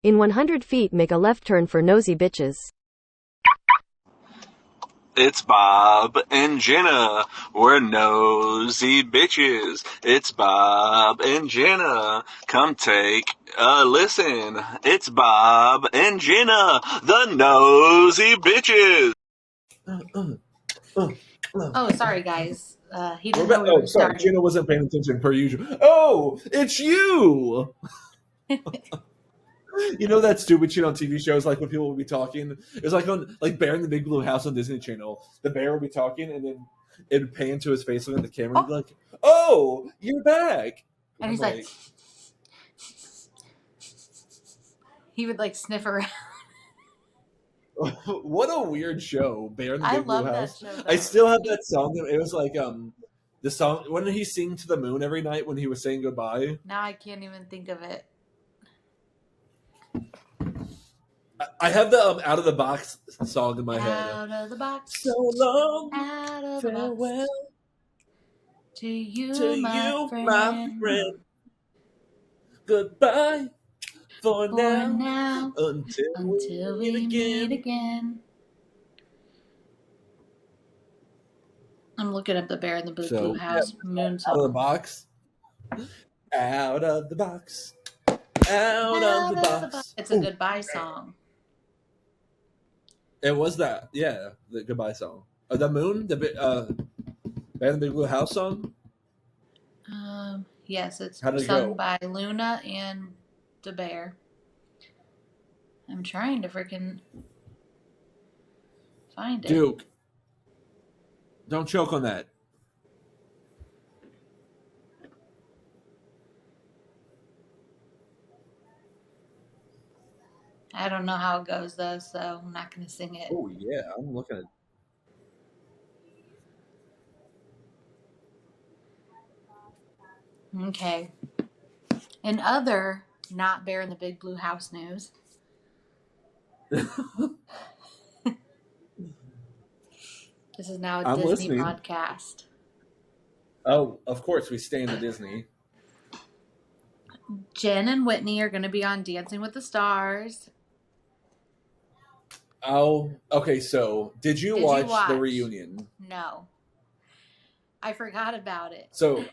In 100 feet, make a left turn for Nosy Bitches. It's Bob and Jenna. We're nosy bitches. It's Bob and Jenna. Come take a listen. It's Bob and Jenna, the nosy bitches. Oh, sorry, guys. He didn't know we were sorry, starting. Jenna wasn't paying attention per usual. Oh, it's you! You know that stupid shit on TV shows, like when people will be talking? It's like on Bear in the Big Blue House on Disney Channel. The bear would be talking, and then it would pan to his face looking at the camera, and he'd be like, "Oh, you're back!" And he's like, he would like sniff around. What a weird show, Bear in the Big Blue House. That show, I still have that song. It was like the song when he sing to the moon every night when he was saying goodbye. Now I can't even think of it. I have the Out of the Box song in my head. Out of the box. So long, out of farewell the box. To you, my friend. friend. Goodbye for now until we meet again. I'm looking up the Bear in the Blue House moon song. Out of the box. Out of the box. Out of the box. It's a goodbye song. It was that, yeah, the goodbye song. The moon, the Bear in the Big Blue House song. Yes, it's sung go? By Luna and the Bear. I'm trying to freaking find it. Duke, don't choke on that. I don't know how it goes though, so I'm not going to sing it. Oh yeah, I'm looking at it. Okay. In other not Bear in the Big Blue House news. This is now a Disney listening. podcast. Oh, of course, we stay in the Disney. Jen and Whitney are going to be on Dancing with the Stars. Oh, okay. So, did you watch the reunion? No. I forgot about it. So,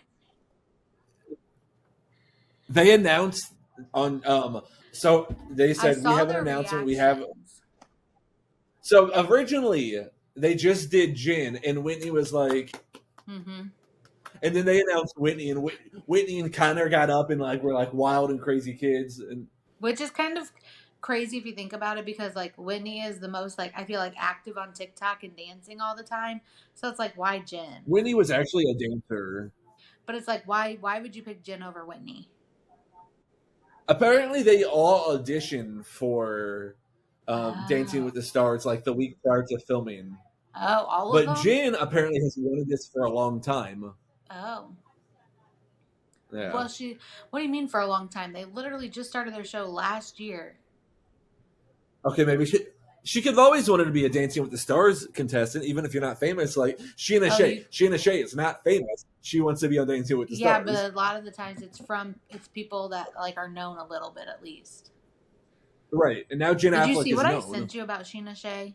they announced on so they said we have an announcement. We have. So originally they just did Jen, and Whitney was like, and then they announced Whitney, and Whitney and Connor got up and like were like wild and crazy kids, and which is kind of crazy if you think about it, because like Whitney is the most like I feel like active on TikTok and dancing all the time. So it's like, why Jen? Whitney was actually a dancer, but it's like why would you pick Jen over Whitney? Apparently, they all auditioned for Dancing with the Stars like the week prior to filming. Oh, all of them? But Jen apparently has wanted this for a long time. Oh. Yeah. Well, what do you mean for a long time? They literally just started their show last year. Okay, maybe she could have always wanted to be a Dancing with the Stars contestant, even if you're not famous. Like Sheena Shea. Sheena Shea is not famous. She wants to be on Dancing with the Stars. Yeah, but a lot of the times it's people that like are known a little bit at least. Right, and now Jen Affleck is known. Did you see what I sent you about Sheena Shea?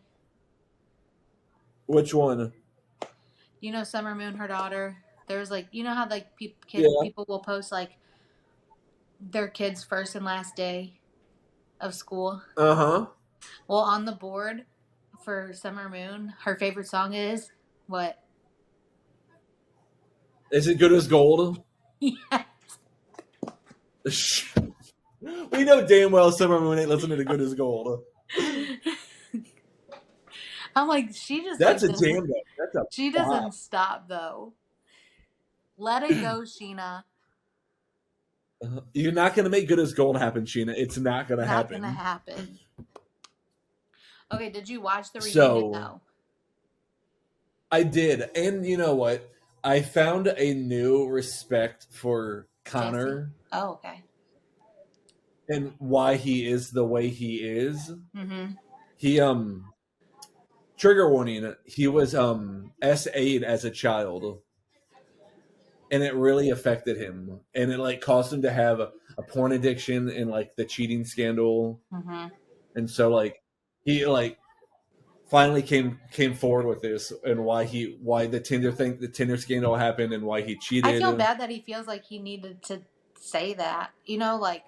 Which one? You know, Summer Moon, her daughter. There's like, you know how like people will post like their kids' first and last day of school. Uh-huh. Well, on the board for Summer Moon, her favorite song is what? Is it Good as Gold? Yes. We know damn well Summer Moon ain't listening to Good as Gold. I'm like, she just. That's like, a jam though. That's a. She doesn't stop though. Let it go, Sheena. You're not gonna make Good as Gold happen, Sheena. It's not gonna happen. Not gonna happen. Okay, did you watch the reunion though? I did, and you know what? I found a new respect for Connor. Jesse? Oh, okay. And why he is the way he is. Mm-hmm. He trigger warning. He was SA'd as a child, and it really affected him, and it like caused him to have a porn addiction and like the cheating scandal, Mm-hmm. and so like he like finally came forward with this and why the Tinder scandal happened and why he I cheated. feel bad that he feels like he needed to say that. Like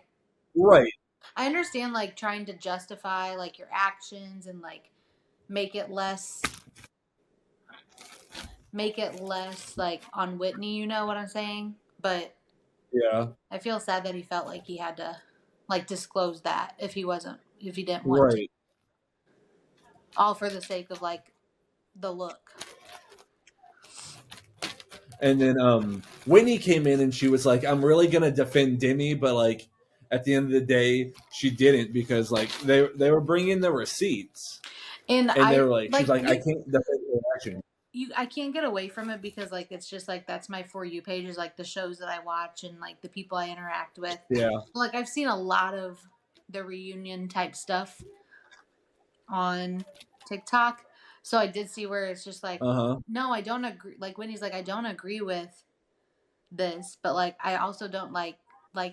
Right. I understand like trying to justify like your actions and like make it less like on Whitney, you know what I'm saying? But Yeah. I feel sad that he felt like he had to like disclose that if he didn't want to. Right. All for the sake of like the look. And then Whitney came in and she was like, I'm really gonna defend Demi, but like at the end of the day, she didn't because like they were bringing the receipts. And they I were like, she's like, I can't defend your action. I can't get away from it because like it's just like that's my For You page is like the shows that I watch and like the people I interact with. Yeah. Like I've seen a lot of the reunion type stuff on TikTok. So I did see where it's just like, no, I don't agree. Like Whitney's like, I don't agree with this, but like I also don't like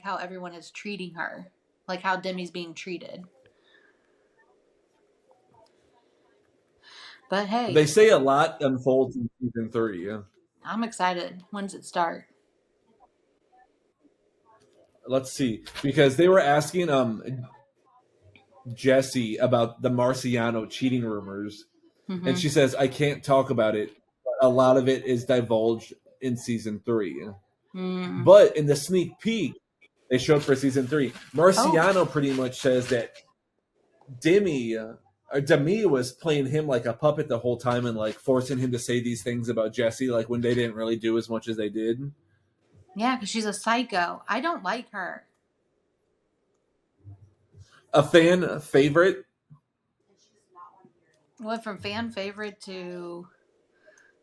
how everyone is treating her, like how Demi's being treated. But hey, they say a lot unfolds in season 3. Yeah. I'm excited. When's it start? Let's see, because they were asking Jesse about the Marciano cheating rumors, and she says, I can't talk about it. But a lot of it is divulged in season 3. But in the sneak peek they showed for season 3, Marciano pretty much says that Demi was playing him like a puppet the whole time and like forcing him to say these things about Jesse, like when they didn't really do as much as they did. Yeah, because she's a psycho. I don't like her. A fan favorite? Went from fan favorite to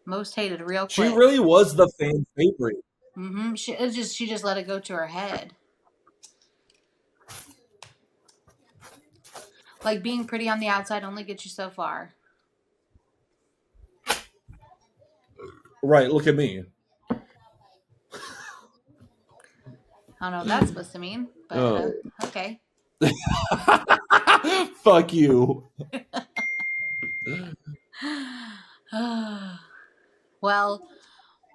most hated real quick. She really was the fan favorite. Mm-hmm. She just let it go to her head. Like being pretty on the outside only gets you so far. Right, look at me. I don't know what that's supposed to mean, but okay. Fuck you. Well,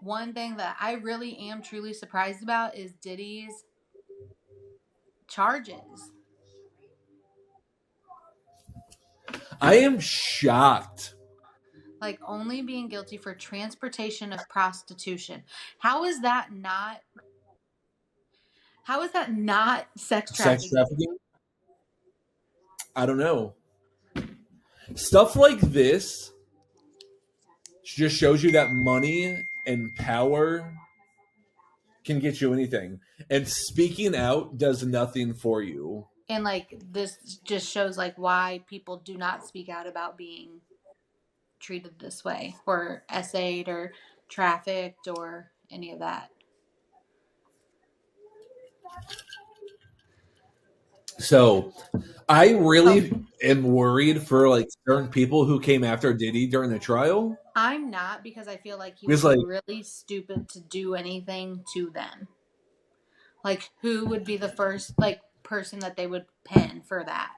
one thing that I really am truly surprised about is Diddy's charges. I am shocked. Like only being guilty for transportation of prostitution. How is that not sex trafficking? Sex trafficking? I don't know. Stuff like this just shows you that money and power can get you anything. And speaking out does nothing for you. And like this just shows like why people do not speak out about being treated this way or essayed or trafficked or any of that. So I really am worried for like certain people who came after Diddy during the trial. I'm not, because I feel like he was like, really stupid to do anything to them. Like who would be the first like person that they would pin for that?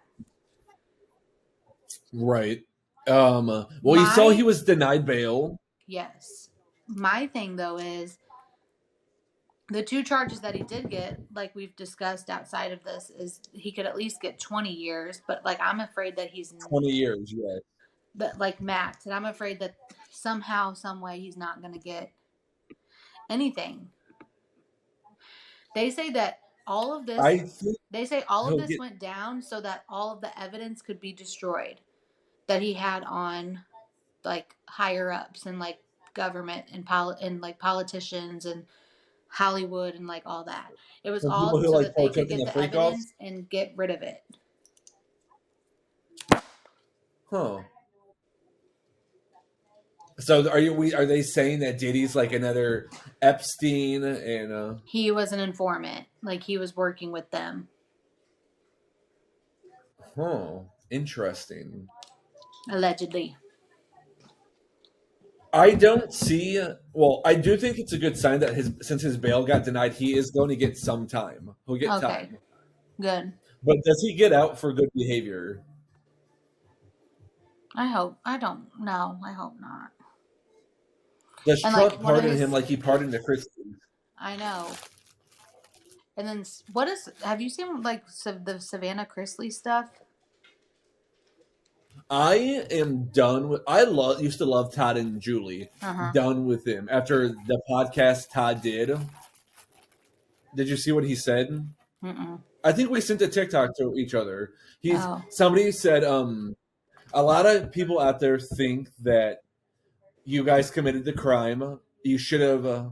Right. Well, you saw he was denied bail. Yes. My thing though is the 2 charges that he did get, like we've discussed outside of this, is he could at least get 20 years, but like I'm afraid that he's 20 years, yeah. But like max, and I'm afraid that somehow, some way, he's not going to get anything. They say that all of this. They say all of this went down so that all of the evidence could be destroyed that he had on like higher ups and like government and like politicians and Hollywood and like all that. It was all so that they could get the evidence and get rid of it. Huh. So are they saying that Diddy's like another Epstein and he was an informant, like he was working with them. Huh. Interesting. Allegedly. I don't see. Well, I do think it's a good sign that since his bail got denied, he is going to get some time. He'll get time. Good. But does he get out for good behavior? I hope. I don't know. I hope not. Does Trump pardon him like he pardoned the Christians? I know. And then what is? Have you seen like the Savannah Chrisley stuff? I am done with. Used to love Todd and Julie. Done with him after the podcast Todd did. Did you see what he said? Mm-mm. I think we sent a TikTok to each other. Somebody said, a lot of people out there think that you guys committed the crime. You should have, a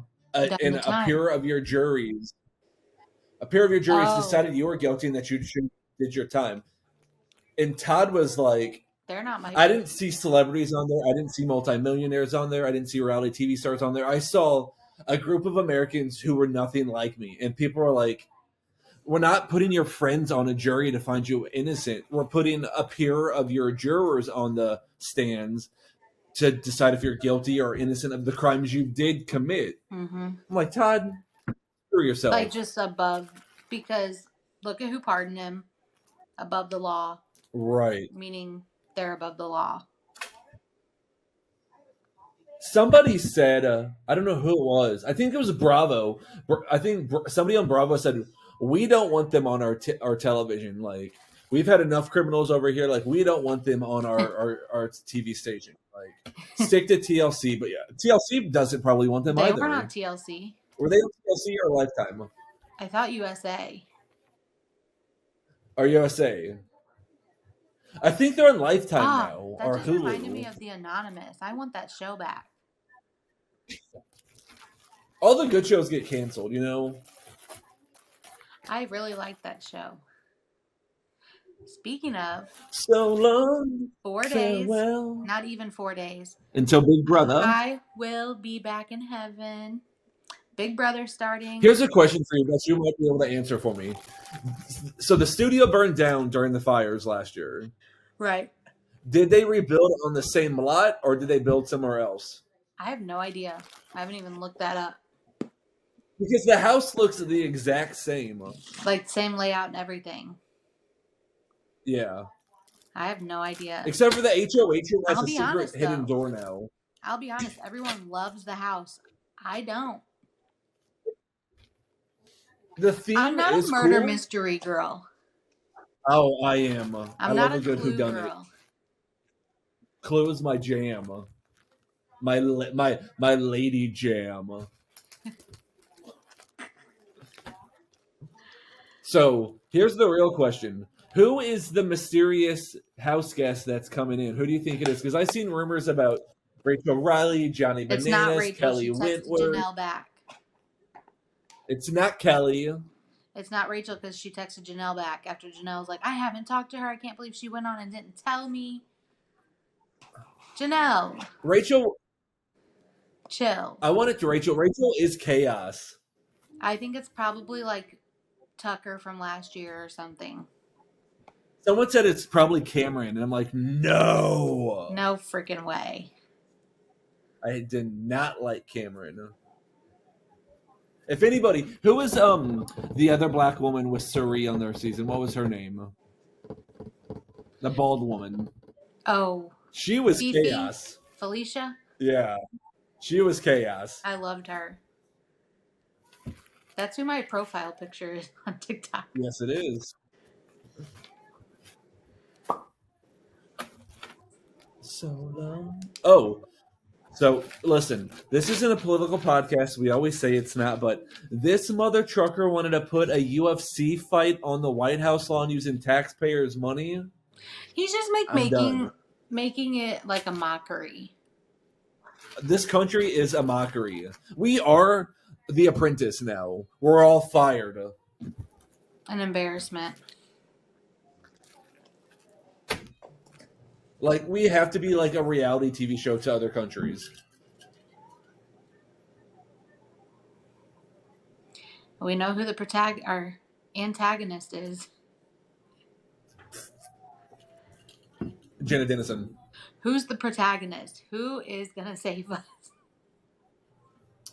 pair of your juries decided you were guilty and that you did your time. And Todd was like, they're not my. I didn't see celebrities on there. I didn't see multimillionaires on there. I didn't see reality TV stars on there. I saw a group of Americans who were nothing like me. And people were like, we're not putting your friends on a jury to find you innocent. We're putting a peer of your jurors on the stands to decide if you're guilty or innocent of the crimes you did commit. Mm-hmm. I'm like, Todd, screw yourself. Like just above, because look at who pardoned him. Above the law. Right. Meaning they're above the law. Somebody said, I don't know who it was. I think it was Bravo. I think somebody on Bravo said, we don't want them on our television. Like, we've had enough criminals over here. Like, we don't want them on our TV station. Like, stick to TLC. But yeah, TLC doesn't probably want them either. They were not TLC. Were they on TLC or Lifetime? I thought USA. Or USA? I think they're on Lifetime now. That just reminded me of The Anonymous. I want that show back. All the good shows get canceled, you know? I really liked that show. Speaking of, so long, 4 days, not even 4 days. Until Big Brother. I will be back in heaven. Big Brother starting. Here's a question for you that you might be able to answer for me. So the studio burned down during the fires last year. Right. Did they rebuild on the same lot or did they build somewhere else? I have no idea. I haven't even looked that up. Because the house looks the exact same. Like same layout and everything. Yeah. I have no idea. Except for the HOH who has a secret hidden door now. I'll be honest. Everyone loves the house. I don't. The theme I'm not is a murder cool. mystery girl. Oh, I am. I love a good Clue whodunit. girl. Clue is my jam. My lady jam. So here's the real question: who is the mysterious house guest that's coming in? Who do you think it is? Because I've seen rumors about Rachel Riley, Johnny Bananas, It's not Rachel. Kelly She texted Wentworth. Janelle back. It's not Kelly. It's not Rachel because she texted Janelle back after Janelle was like, I haven't talked to her. I can't believe she went on and didn't tell me. Janelle. Rachel. Chill. I want it to Rachel. Rachel is chaos. I think it's probably like Tucker from last year or something. Someone said it's probably Cameron, and I'm like, no. No freaking way. I did not like Cameron. If anybody, who was the other black woman with Suri on their season? What was her name? The bald woman. Oh. She was Fifi? chaos. Felicia? Yeah. She was chaos. I loved her. That's who my profile picture is on TikTok. Yes, it is. So long. Oh. So, listen, this isn't a political podcast. We always say it's not, but this mother trucker wanted to put a UFC fight on the White House lawn using taxpayers' money. He's just making it like a mockery. This country is a mockery. We are The Apprentice now. We're all fired. An embarrassment. Like, we have to be like a reality TV show to other countries. We know who our antagonist is. Jenna Dennison. Who's the protagonist? Who is going to save us?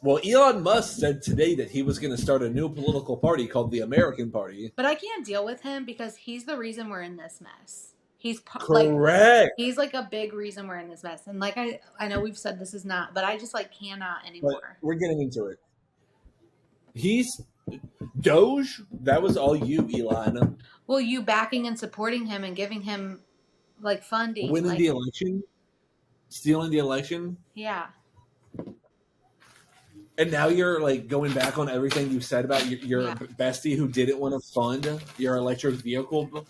Well, Elon Musk said today that he was going to start a new political party called the American Party. But I can't deal with him because he's the reason we're in this mess. He's correct. He's like a big reason we're in this mess. And like I know we've said this is not, but I just like cannot anymore. But we're getting into it. He's Doge. That was all you, Elon. Well, you backing and supporting him and giving him like funding, winning the election, stealing the election. Yeah. And now you're like going back on everything you said about your bestie who didn't want to fund your electric vehicle,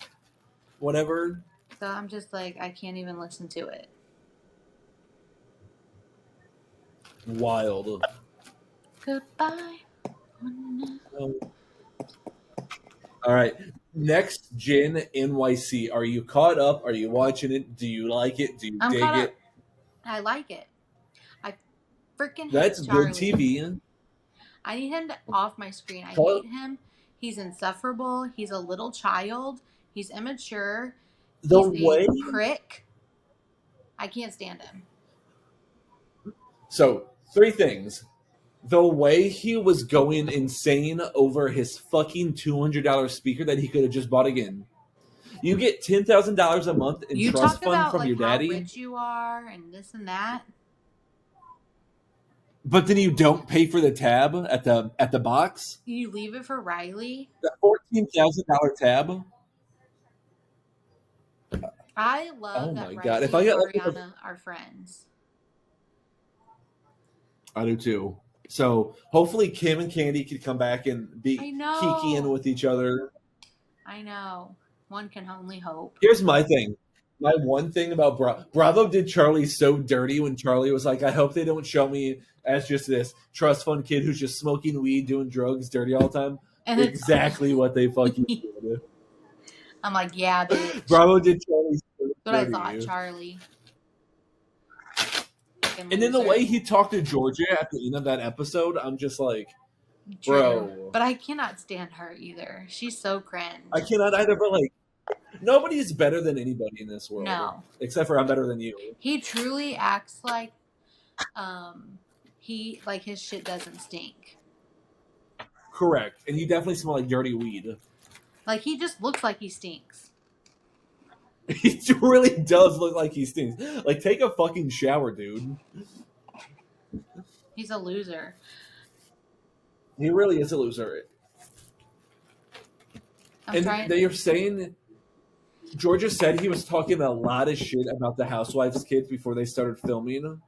whatever. So I'm just like, I can't even listen to it. Wild. Goodbye. All right. Next Gen NYC. Are you caught up? Are you watching it? Do you like it? Do you dig it? I like it. I freaking That's hate Charlie. good TV. I need him off my screen. I hate him. He's insufferable. He's a little child. He's immature. He's a prick. I can't stand him. So, 3 things. The way he was going insane over his fucking $200 speaker that he could have just bought again. You get $10,000 a month in trust fund from your daddy. How rich you are and this and that. But then you don't pay for the tab at the box. You leave it for Riley. The $14,000 tab. I love that Riley God. and Ariana are friends. I do too. So hopefully Kim and Candy can come back and be kikiing with each other. I know. One can only hope. Here's my thing. My one thing about Bravo did Charlie so dirty when Charlie was like, I hope they don't show me as just this trust fund kid who's just smoking weed, doing drugs, dirty all the time. And exactly what they fucking did. I'm like, yeah, bitch. Bravo did Charlie so That's what I thought, Charlie. And then the way he talked to Georgia at the end of that episode, I'm just like, bro. But I cannot stand her either. She's so cringe. I cannot either, but like, nobody's better than anybody in this world. No. Except for I'm better than you. He truly acts like his shit doesn't stink. Correct. And you definitely smell like dirty weed. Like, he just looks like he stinks. He really does look like he stinks. Like, take a fucking shower, dude. He's a loser. He really is a loser. They're saying Georgia said he was talking a lot of shit about the Housewives kids before they started filming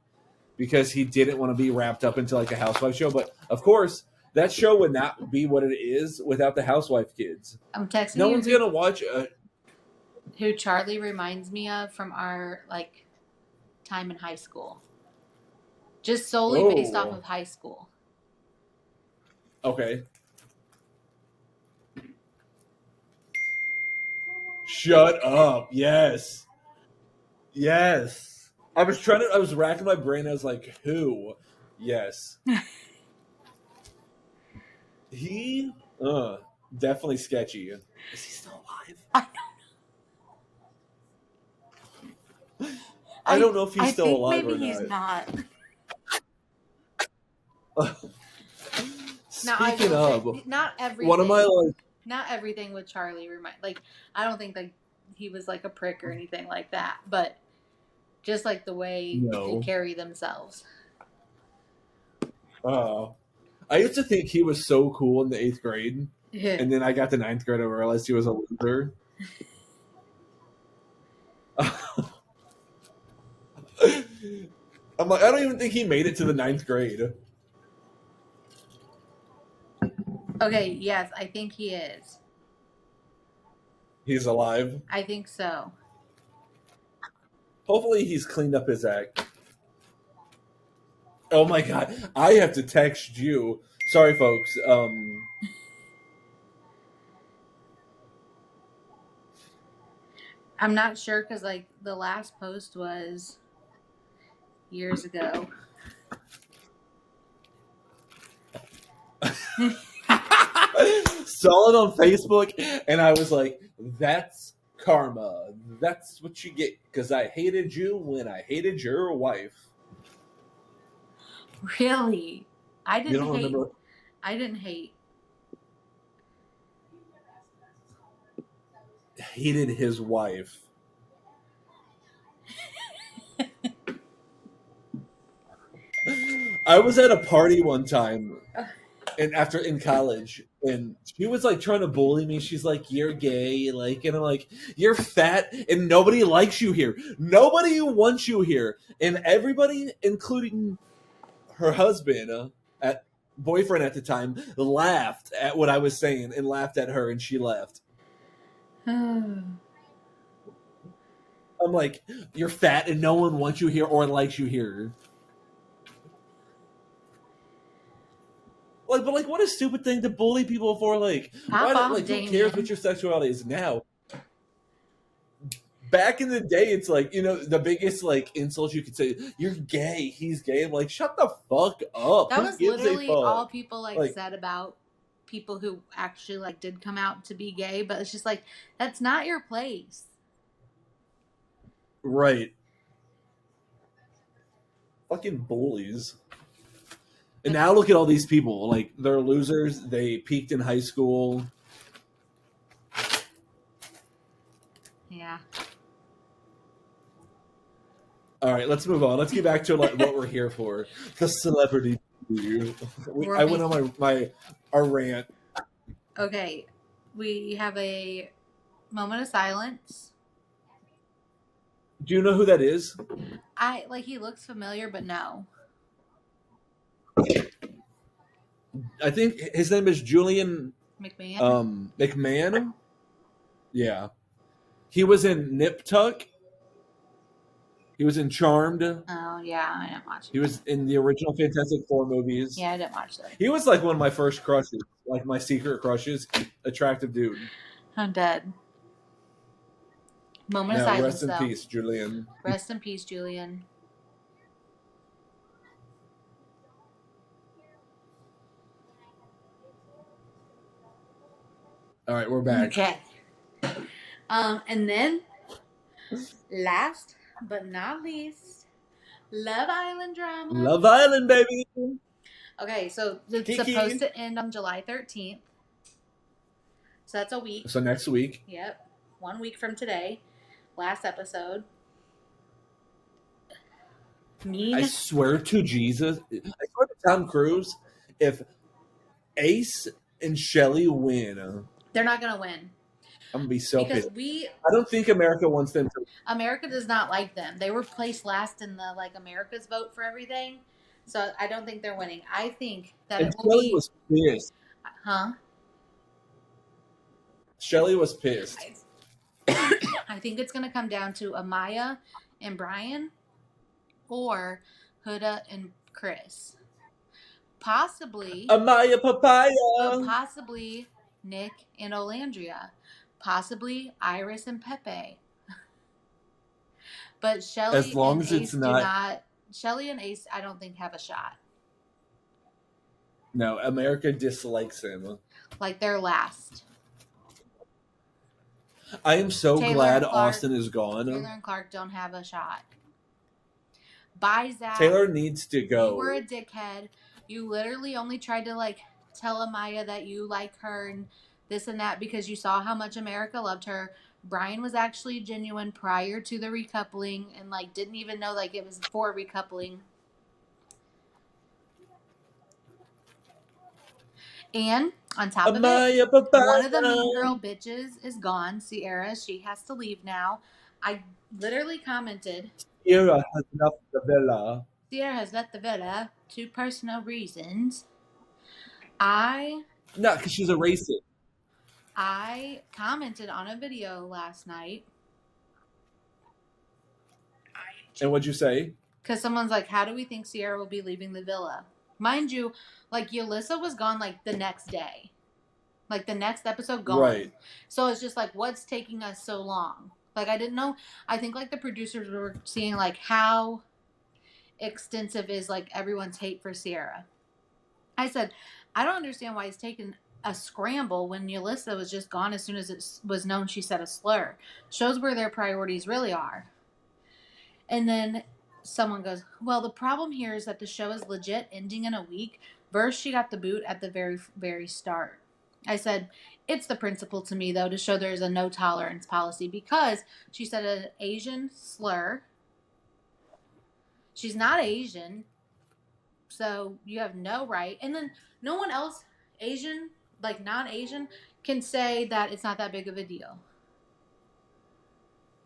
because he didn't want to be wrapped up into like a Housewives show. But of course, that show would not be what it is without the Housewife kids. I'm texting No one's gonna watch who Charlie reminds me of from our like time in high school. Just solely based off of high school. Okay. Shut up. Yes. Yes. I was racking my brain. I was like, who? Yes. He definitely sketchy. Is he still alive? I don't know. I don't know if he's still alive or not. Maybe he's not. Speaking of, not everything. One of my not everything with Charlie I don't think that he was like a prick or anything like that, but just like the way they carry themselves. I used to think he was so cool in the 8th grade, and then I got to 9th grade and realized he was a loser. I'm like, I don't even think he made it to the 9th grade. Okay, yes, I think he is. He's alive? I think so. Hopefully he's cleaned up his act. Oh my god, I have to text you. Sorry, folks. I'm not sure because like the last post was years ago. Saw it on Facebook and I was like, that's Karma. That's what you get because I hated you when I hated your wife. Really? I didn't hate. Remember? I didn't hate. Hated his wife. I was at a party one time, and after in college, and she was like trying to bully me. She's like, "You're gay," like, and I'm like, "You're fat, and nobody likes you here. Nobody wants you here." And everybody, including her husband, at boyfriend at the time, laughed at what I was saying and laughed at her, and she left. I'm like, "You're fat, and no one wants you here or likes you here." Like, but like, what a stupid thing to bully people for. Like, why? Like, who cares what your sexuality is now? Back in the day, it's like, you know, the biggest like insult you could say, "You're gay, he's gay." I'm like, shut the fuck up. That was literally all people like said about people who actually like did come out to be gay, but it's just like, that's not your place. Right. Fucking bullies. And now look at all these people. Like, they're losers. They peaked in high school. Yeah. All right, let's move on. Let's get back to like what we're here for. The celebrity. I went on our rant. Okay. We have a moment of silence. Do you know who that is? He looks familiar, but no. I think his name is Julian McMahon. McMahon. Yeah, he was in Nip Tuck. He was in Charmed. Oh yeah, I didn't watch it. He was in the original Fantastic Four movies. Yeah, I didn't watch that. He was like one of my first crushes, like my secret crushes. Attractive dude. I'm dead. Moment of silence. Rest in peace, Julian. Rest in peace, Julian. All right, we're back. Okay. And then, last but not least, Love Island drama. Love Island, baby. Okay, so it's supposed to end on July 13th. So that's a week. So next week. Yep. 1 week from today. Last episode. I swear to Jesus. I swear to Tom Cruise, if Ace and Shelly win, they're not going to win. I'm going to be so pissed. I don't think America wants them to. America does not like them. They were placed last in the America's vote for everything. So I don't think they're winning. I think that it will Shelly was pissed. Huh? Shelly was pissed. I think it's going to come down to Amaya and Brian or Huda and Chris. Possibly Amaya Papaya. Possibly Nick and Olandria. Possibly Iris and Pepe. But Shelly as long as and it's Ace not Shelly and Ace, I don't think have a shot. No, America dislikes him. Like they're last. I am so glad Austin is gone. Taylor and Clark don't have a shot. Bye, Zach. Taylor needs to go. You were a dickhead. You literally only tried to tell Amaya that you like her and this and that because you saw how much America loved her. Brian was actually genuine prior to the recoupling and didn't even know it was for recoupling. And on top of it, one of the mean girl bitches is gone. Sierra, she has to leave now. I literally commented, Sierra has left the villa. Sierra has left the villa for personal reasons. No, because she's a racist. I commented on a video last night. And what'd you say? Because someone's like, how do we think Sierra will be leaving the villa? Mind you, Yulissa was gone the next day. The next episode gone. Right. So it's just what's taking us so long? I didn't know. I think the producers were seeing how extensive is everyone's hate for Sierra. I said, I don't understand why it's taken a scramble when Yulissa was just gone as soon as it was known she said a slur. Shows where their priorities really are. And then someone goes, well, the problem here is that the show is legit ending in a week. Versus she got the boot at the very, very start. I said, it's the principle to me, though, to show there's a no tolerance policy because she said an Asian slur. She's not Asian, so you have no right. And then no one else, Asian, like non-Asian, can say that it's not that big of a deal.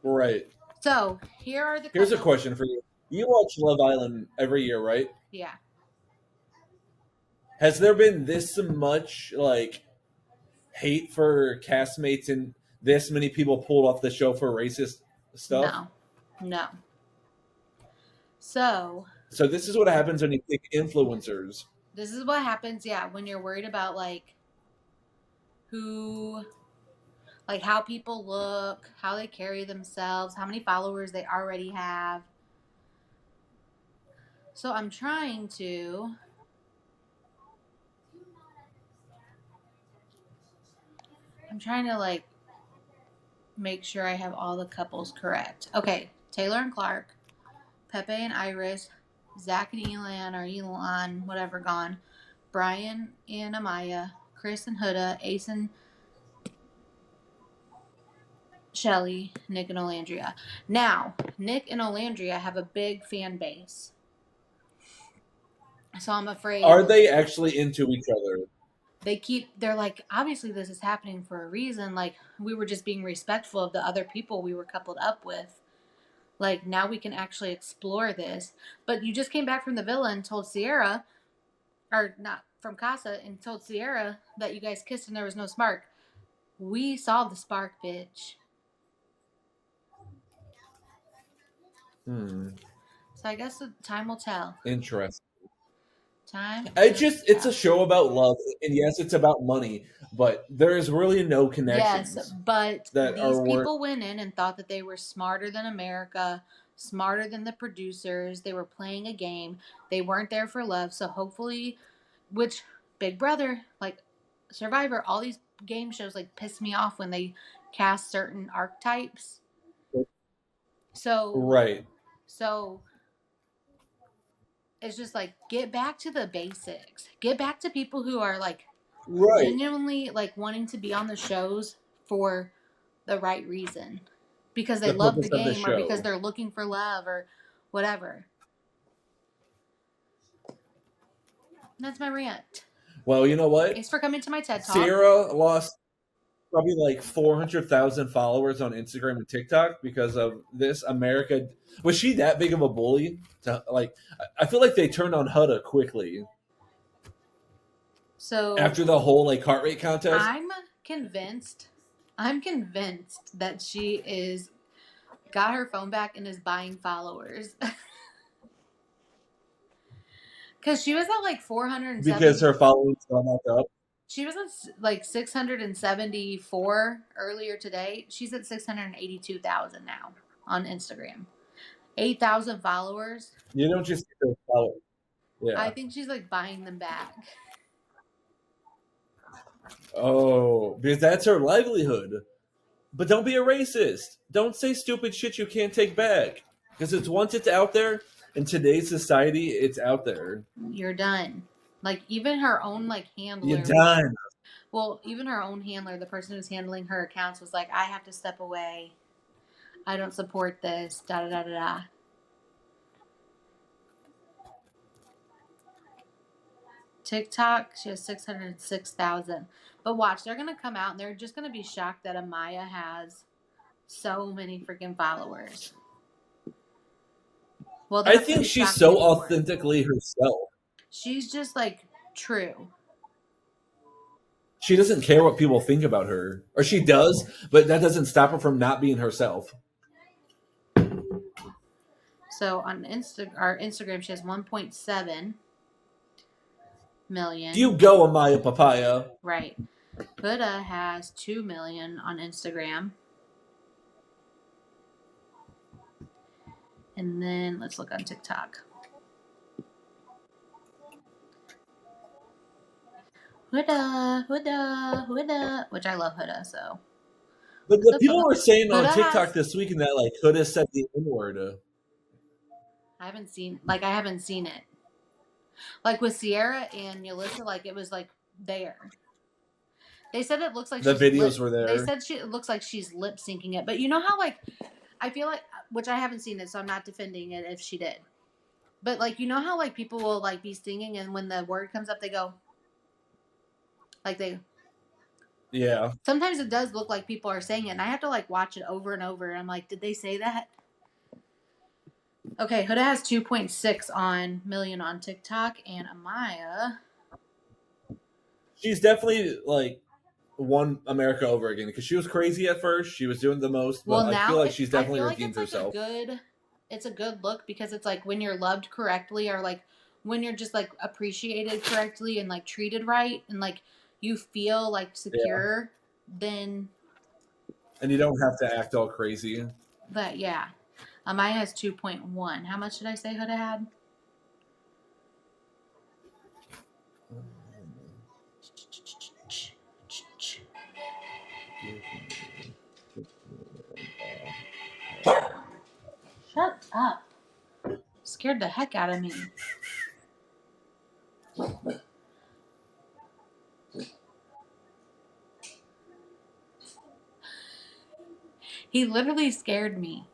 Right. So here's a question for you. You watch Love Island every year, right? Yeah. Has there been this much like hate for castmates and this many people pulled off the show for racist stuff? No. So this is what happens when you pick influencers. This is what happens, yeah, when you're worried about like how people look, how they carry themselves, how many followers they already have. So I'm trying to like make sure I have all the couples correct. Okay, Taylor and Clark, Pepe and Iris, Zach and Elon, whatever, gone. Brian and Amaya, Chris and Huda, Ace and Shelly, Nick and Olandria. Now, Nick and Olandria have a big fan base. So I'm afraid. Are they actually into each other? They're like, obviously this is happening for a reason. Like, we were just being respectful of the other people we were coupled up with. Like, now we can actually explore this. But you just came back from the villa and told Sierra, or not from Casa, and told Sierra that you guys kissed and there was no spark. We saw the spark, bitch. So I guess the time will tell. Interesting. It's a show about love, and yes, it's about money, but there is really no connections. Yes, but these people went in and thought that they were smarter than America, smarter than the producers. They were playing a game. They weren't there for love. So hopefully, which Big Brother, like Survivor, all these game shows like piss me off when they cast certain archetypes. So right. So it's just like, get back to the basics. Get back to people who are like genuinely like wanting to be on the shows for the right reason. Because they love the game or because they're looking for love or whatever. That's my rant. Well, you know what? Thanks for coming to my TED Talk. Sierra lost probably like 400,000 followers on Instagram and TikTok because of this. America, was she that big of a bully? I feel like they turned on Huda quickly. So after the whole like heart rate contest, I'm convinced that she is got her phone back and is buying followers. Because she was at like 470. Because her following's gone back up. She was at like 674 earlier today. She's at 682,000 now on Instagram. 8,000 followers. You don't just get those followers. Yeah. I think she's like buying them back. Oh, because that's her livelihood. But don't be a racist. Don't say stupid shit you can't take back. Because once it's out there, in today's society, it's out there. You're done. Like, even her own, like, handler. You're done. Well, even her own handler, the person who's handling her accounts, was like, I have to step away. I don't support this. Da-da-da-da-da. TikTok, she has 606,000. But watch, they're going to come out and they're just going to be shocked that Amaya has so many freaking followers. Well, I think she's so authentically herself. She's just like true. She doesn't care what people think about her. Or she does, but that doesn't stop her from not being herself. So on our Instagram, she has 1.7 million. You go, Amaya Papaya. Right. Huda has 2 million on Instagram. And then let's look on TikTok. Huda, which I love Huda, so. But the people were saying on TikTok this week that like Huda said the N-word. I haven't seen it. Like with Sierra and Yulissa, like it was like there. They said it looks like the videos were there. They said it looks like she's lip syncing it, but you know how like I feel like, which I haven't seen it, so I'm not defending it if she did. But like you know how like people will like be singing and when the word comes up they go like they. Yeah. Sometimes it does look like people are saying it, and I have to like watch it over and over. And I'm like, did they say that? Okay, Huda has 2.6 million on TikTok, and Amaya. She's definitely like won America over again because she was crazy at first. She was doing the most, but I feel like she's definitely redeemed herself. It's a good look because it's like when you're loved correctly, or like when you're just like appreciated correctly and like treated right, and like you feel like secure, then. And you don't have to act all crazy. But yeah, Amaya has 2.1. How much did I say Huda had? Shut up. Scared the heck out of me. He literally scared me.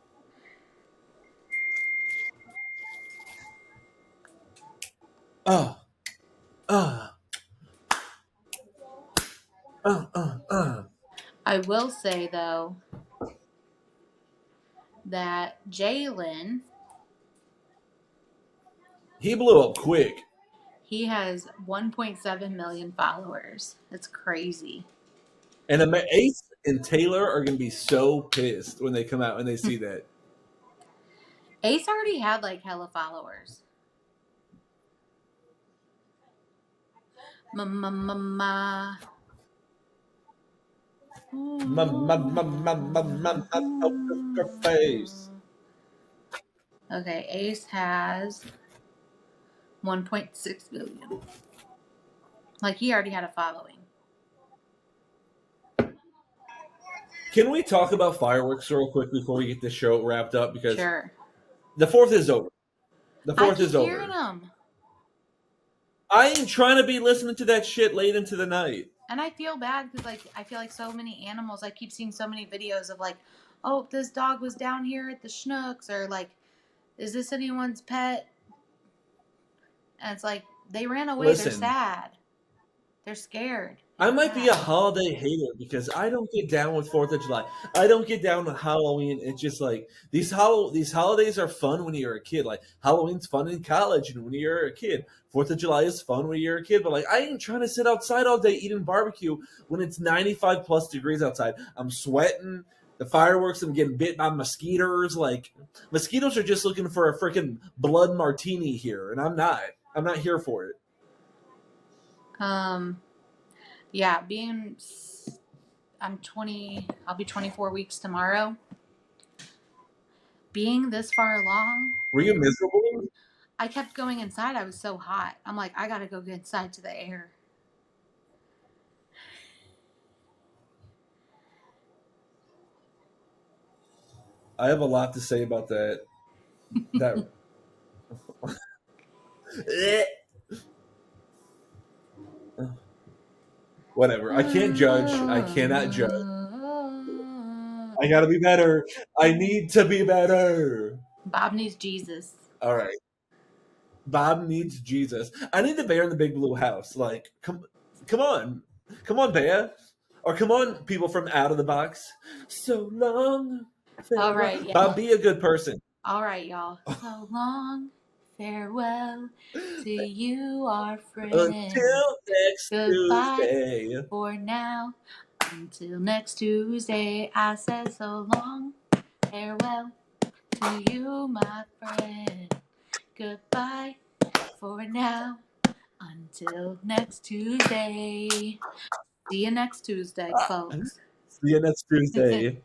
I will say, though, that Jalen... He blew up quick. He has 1.7 million followers. That's crazy. And Ace and Taylor are going to be so pissed when they come out and they see that. Ace already had, like, hella followers. Ma. Face. Okay, Ace has 1.6 million. Like, he already had a following. Can we talk about fireworks real quick before we get this show wrapped up? Because sure. The 4th is over. The 4th is over. Hearing them. I ain't trying to be listening to that shit late into the night. And I feel bad because, like, I feel like so many animals, I keep seeing so many videos of, like, oh, this dog was down here at the Schnooks, or, like, is this anyone's pet? And it's like, they ran away. Listen, they're sad. They're scared. I might be a holiday hater because I don't get down with 4th of July. I don't get down with Halloween. It's just like these holidays are fun when you're a kid. Like Halloween's fun in college and when you're a kid. 4th of July is fun when you're a kid. But like I ain't trying to sit outside all day eating barbecue when it's 95 plus degrees outside. I'm sweating. The fireworks, I'm getting bit by mosquitoes. Like mosquitoes are just looking for a freaking blood martini here, and I'm not. I'm not here for it. Yeah, I'll be 24 weeks tomorrow. Being this far along. Were you miserable? I kept going inside. I was so hot. I'm like, I gotta go get inside to the air. I have a lot to say about that. Whatever. I can't judge. I cannot judge. I gotta be better. I need to be better. Bob needs Jesus. All right. Bob needs Jesus. I need the bear in the big blue house. Like, come on. Come on, bear. Or come on, people from out of the box. So long. Farewell. All right. Yeah. Bob, be a good person. All right, y'all. So long. Farewell to you, our friend. Until next Goodbye Tuesday. For now. Until next Tuesday, I said so long. Farewell to you, my friend. Goodbye for now. Until next Tuesday. See you next Tuesday, folks. See you next Tuesday.